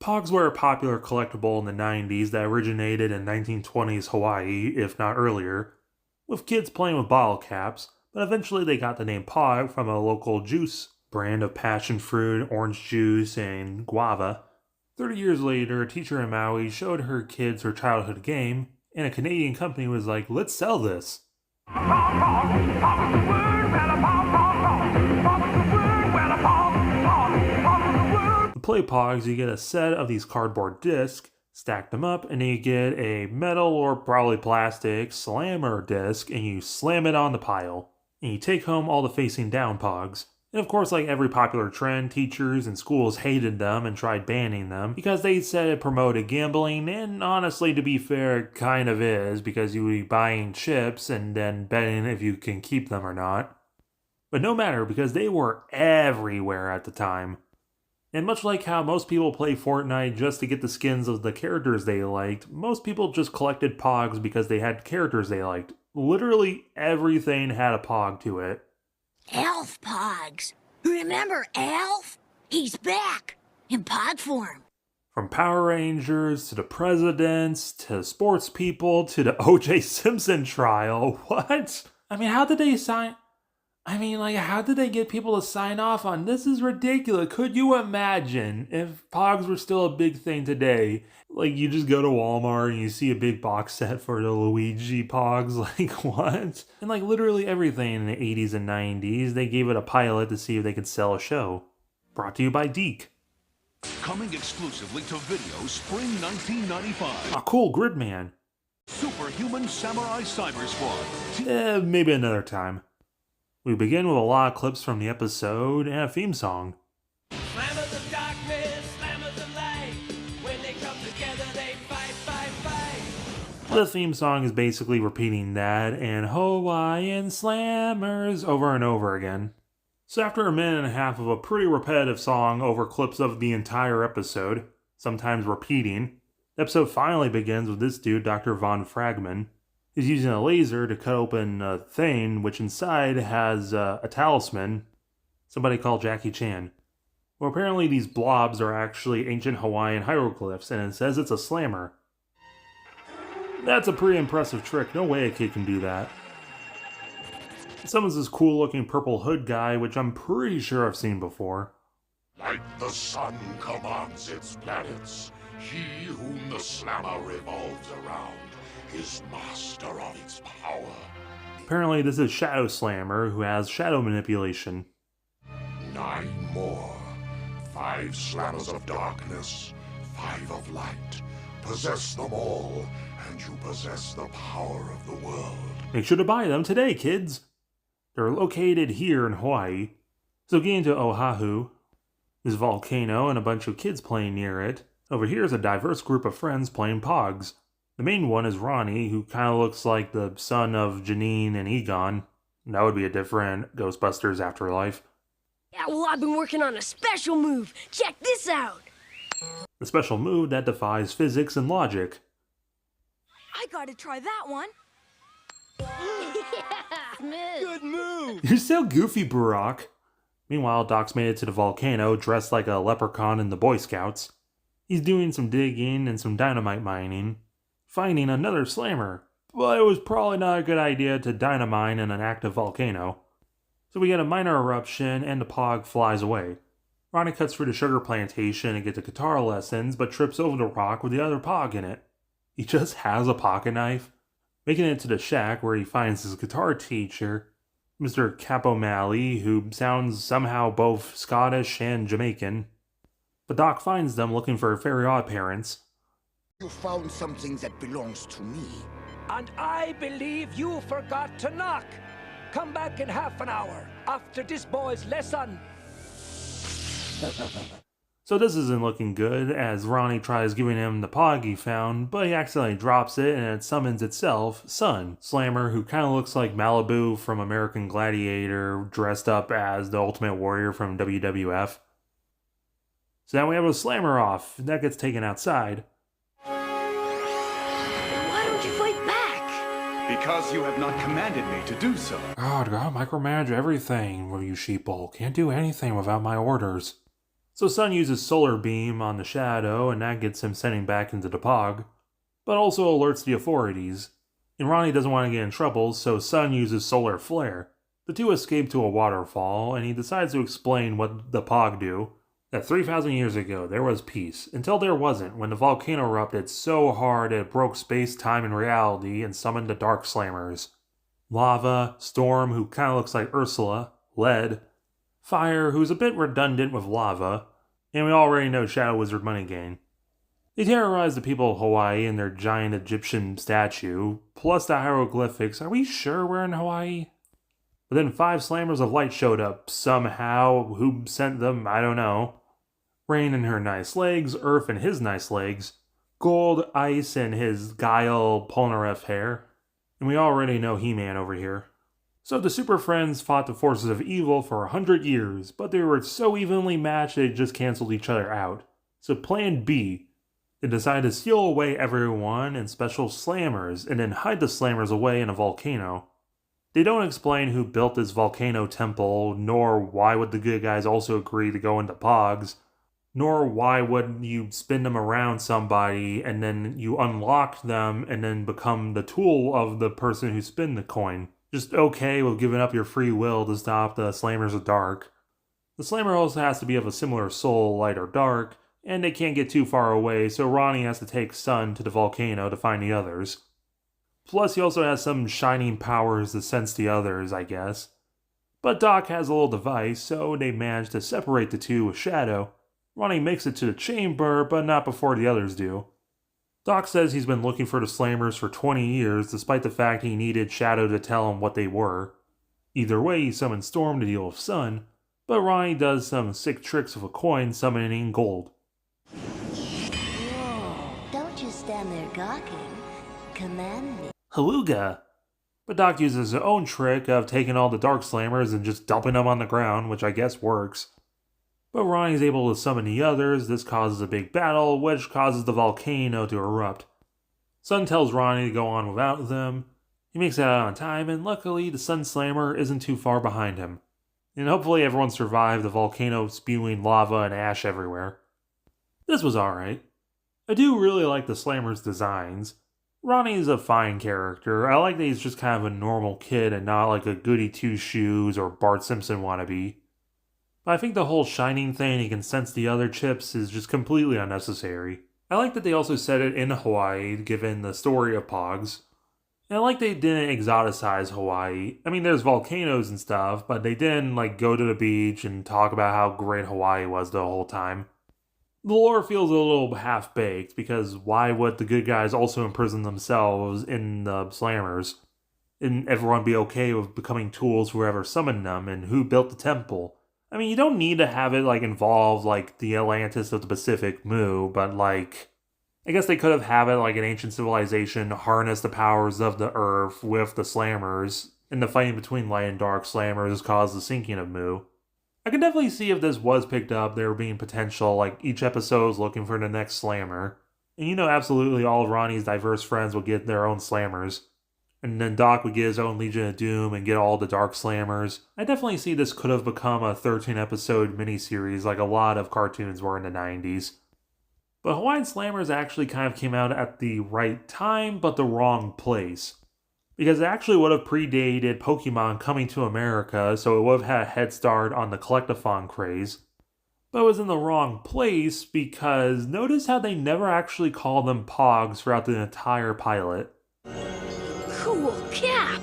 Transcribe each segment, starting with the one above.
Pogs were a popular collectible in the 90s that originated in 1920s Hawaii, if not earlier, with kids playing with bottle caps, but eventually they got the name Pog from a local juice brand of passion fruit, orange juice, and guava. 30 years later, a teacher in Maui showed her kids her childhood game, and a Canadian company was like, let's sell this. To play Pogs, you get a set of these cardboard discs, stack them up, and then you get a metal or probably plastic slammer disc, and you slam it on the pile. And you take home all the facing down Pogs. And of course, like every popular trend, teachers and schools hated them and tried banning them because they said it promoted gambling, and honestly, to be fair, it kind of is, because you would be buying chips and then betting if you can keep them or not. But no matter, because they were everywhere at the time. And much like how most people play Fortnite just to get the skins of the characters they liked, most people just collected Pogs because they had characters they liked. Literally everything had a Pog to it. Elf Pogs. Remember Elf? He's back in Pog form. From Power Rangers to the presidents to sports people to the O.J. Simpson trial. What? How did they get people to sign off on this? Is ridiculous. Could you imagine if Pogs were still a big thing today? Like, you just go to Walmart and you see a big box set for the Luigi Pogs. Like, what? And like literally everything in the 80s and 90s, they gave it a pilot to see if they could sell a show. Brought to you by Deke. Coming exclusively to video spring 1995. A cool Gridman. Superhuman Samurai Cyber Squad. Maybe another time. We begin with a lot of clips from the episode and a theme song. Slammers of darkness, slammers of light. When they come together, they fight, fight, fight. The theme song is basically repeating that and Hawaiian slammers over and over again. So after a minute and a half of a pretty repetitive song over clips of the entire episode, sometimes repeating, the episode finally begins with this dude, Dr. Von Fragman. He's using a laser to cut open a thing, which inside has a talisman. Somebody called Jackie Chan. Well, apparently these blobs are actually ancient Hawaiian hieroglyphs, and it says it's a slammer. That's a pretty impressive trick. No way a kid can do that. Summons this cool-looking purple hood guy, which I'm pretty sure I've seen before. Like the sun commands its planets, he whom the slammer revolves around is master of its power. Apparently this is Shadow Slammer, who has shadow manipulation. 9 more. 5 slammers of darkness, 5 of light. Possess them all, and you possess the power of the world. Make sure to buy them today, kids! They're located here in Hawaii. So getting to Oahu, there's a volcano and a bunch of kids playing near it. Over here is a diverse group of friends playing Pogs. The main one is Ronnie, who kind of looks like the son of Janine and Egon. That would be a different Ghostbusters Afterlife. Yeah, well, I've been working on a special move. Check this out. The special move that defies physics and logic. I gotta try that one. Good move. You're so goofy, Barack. Meanwhile, Doc's made it to the volcano dressed like a leprechaun in the Boy Scouts. He's doing some digging and some dynamite mining, finding another slammer. But it was probably not a good idea to dynamite in an active volcano. So we get a minor eruption and the Pog flies away. Ronnie cuts through the sugar plantation and gets a guitar lessons, but trips over the rock with the other Pog in it. He just has a pocket knife. Making it to the shack where he finds his guitar teacher, Mr. Capomally, who sounds somehow both Scottish and Jamaican. But Doc finds them looking for Fairy Odd Parents. You found something that belongs to me. And I believe you forgot to knock. Come back in half an hour after this boy's lesson. So this isn't looking good, as Ronnie tries giving him the Pog he found, but he accidentally drops it and it summons itself, Sun, Slammer, who kind of looks like Malibu from American Gladiator, dressed up as the Ultimate Warrior from WWF. So now we have a Slammer off, that gets taken outside. Why don't you fight back? Because you have not commanded me to do so. God, I micromanage everything, you sheeple. Can't do anything without my orders. So Sun uses Solar Beam on the Shadow, and that gets him sending back into the Pog, but also alerts the authorities. And Ronnie doesn't want to get in trouble, so Sun uses Solar Flare. The two escape to a waterfall, and he decides to explain what the Pog do. That 3,000 years ago, there was peace, until there wasn't, when the volcano erupted so hard it broke space, time, and reality and summoned the Dark Slammers. Lava, Storm, who kinda looks like Ursula, Lead, Fire, who's a bit redundant with lava, and we already know Shadow Wizard Moneygain. They terrorize the people of Hawaii in their giant Egyptian statue, plus the hieroglyphics. Are we sure we're in Hawaii? But then 5 Slammers of Light showed up, somehow. Who sent them? I don't know. Rain and her nice legs, Earth and his nice legs, Gold, Ice, and his Guile Polnareff hair. And we already know He-Man over here. So the Super Friends fought the forces of evil for 100 years, but they were so evenly matched they just canceled each other out. So Plan B, they decided to steal away everyone and special Slammers, and then hide the Slammers away in a volcano. They don't explain who built this volcano temple, nor why would the good guys also agree to go into Pogs, nor why would you spin them around somebody and then you unlock them and then become the tool of the person who spin the coin. Just okay with giving up your free will to stop the Slammers of Dark. The Slammer also has to be of a similar soul, light or dark, and they can't get too far away, so Ronnie has to take Sun to the volcano to find the others. Plus, he also has some shining powers to sense the others, I guess. But Doc has a little device, so they manage to separate the two with Shadow. Ronnie makes it to the chamber, but not before the others do. Doc says he's been looking for the Slammers for 20 years, despite the fact he needed Shadow to tell him what they were. Either way, he summons Storm to deal with Sun, but Ronnie does some sick tricks with a coin summoning gold. Whoa, don't just stand there gawking. Command me. Haluga! But Doc uses his own trick of taking all the Dark Slammers and just dumping them on the ground, which I guess works. But Ronnie's able to summon the others. This causes a big battle, which causes the volcano to erupt. Sun tells Ronnie to go on without them. He makes it out on time, and luckily the Sun Slammer isn't too far behind him. And hopefully everyone survived the volcano spewing lava and ash everywhere. This was alright. I do really like the Slammer's designs. Ronnie's a fine character. I like that he's just kind of a normal kid and not like a goody two-shoes or Bart Simpson wannabe. But I think the whole shining thing, he can sense the other chips, is just completely unnecessary. I like that they also said it in Hawaii, given the story of Pogs. And I like they didn't exoticize Hawaii. I mean, there's volcanoes and stuff, but they didn't go to the beach and talk about how great Hawaii was the whole time. The lore feels a little half-baked, because why would the good guys also imprison themselves in the Slammers? And everyone be okay with becoming tools for whoever summoned them, and who built the temple? I mean, you don't need to have it, involve, the Atlantis of the Pacific, but, I guess they could have had it an ancient civilization harness the powers of the Earth with the Slammers, and the fighting between light and dark Slammers caused the sinking of Mu. I could definitely see if this was picked up, there being potential, each episode is looking for the next Slammer. And absolutely all of Ronnie's diverse friends will get their own Slammers. And then Doc would get his own Legion of Doom and get all the Dark Slammers. I definitely see this could have become a 13-episode miniseries like a lot of cartoons were in the 90s. But Hawaiian Slammers actually kind of came out at the right time, but the wrong place. Because it actually would have predated Pokemon coming to America, so it would have had a head start on the Collectathon craze. But it was in the wrong place because notice how they never actually call them Pogs throughout the entire pilot. Cool cap!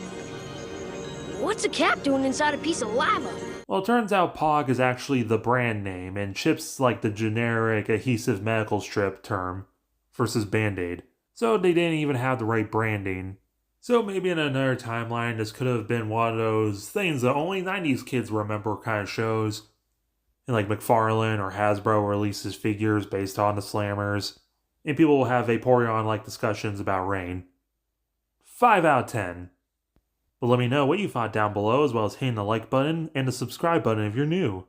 What's a cap doing inside a piece of lava? Well, it turns out Pog is actually the brand name, and Chip's the generic adhesive medical strip term versus Band-Aid. So they didn't even have the right branding. So maybe in another timeline, this could have been one of those things that only 90s kids remember kind of shows. And McFarlane or Hasbro releases figures based on the Slammers. And people will have Vaporeon discussions about Rain. 5 out of 10. But let me know what you thought down below, as well as hitting the like button and the subscribe button if you're new.